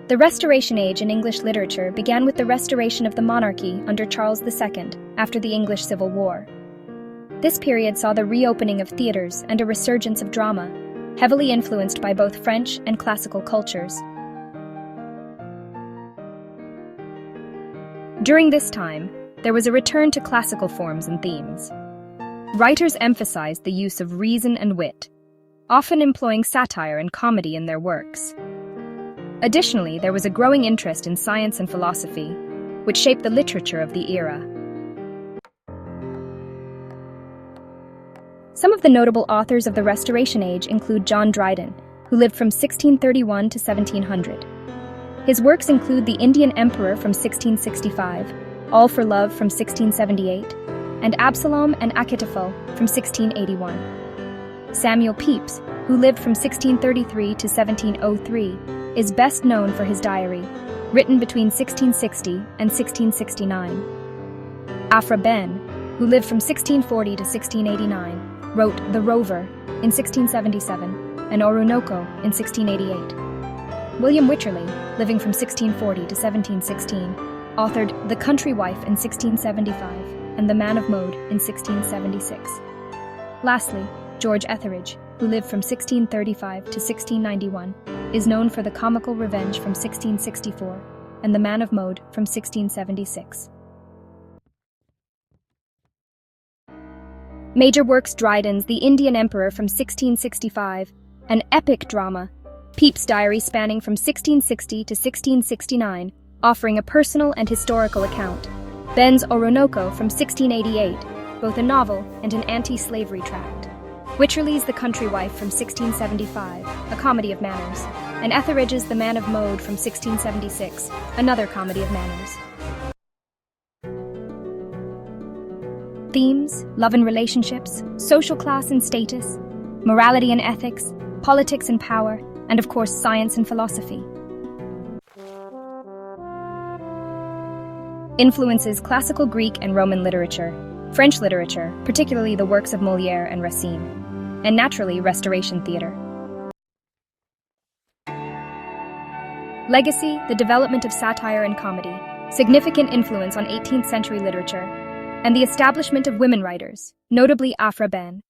The Restoration Age in English literature began with the restoration of the monarchy under Charles II after the English Civil War. This period saw the reopening of theaters and a resurgence of drama, heavily influenced by both French and classical cultures. During this time, there was a return to classical forms and themes. Writers emphasized the use of reason and wit, often employing satire and comedy in their works. Additionally, there was a growing interest in science and philosophy, which shaped the literature of the era. Some of the notable authors of the Restoration Age include John Dryden, who lived from 1631 to 1700. His works include The Indian Emperor from 1665, All for Love from 1678, and Absalom and Achitophel from 1681. Samuel Pepys, who lived from 1633 to 1703, is best known for his diary, written between 1660 and 1669. Aphra Behn, who lived from 1640 to 1689, wrote The Rover in 1677 and Oroonoko in 1688. William Wycherley, living from 1640 to 1716, authored The Country Wife in 1675 and The Man of Mode in 1676. Lastly, George Etheridge, who lived from 1635 to 1691, is known for The Comical Revenge from 1664 and The Man of Mode from 1676. Major works: Dryden's The Indian Emperor from 1665, an epic drama, Pepys' diary spanning from 1660 to 1669, offering a personal and historical account, Behn's Oroonoko from 1688, both a novel and an anti-slavery tract, Wycherley's The Country Wife from 1675, a comedy of manners, and Etheridge's The Man of Mode from 1676, another comedy of manners. Themes: love and relationships, social class and status, morality and ethics, politics and power, and of course science and philosophy. Influences: classical Greek and Roman literature, French literature, particularly the works of Molière and Racine, and naturally Restoration theater. Legacy: the development of satire and comedy, significant influence on 18th century literature, and the establishment of women writers, notably Aphra Behn.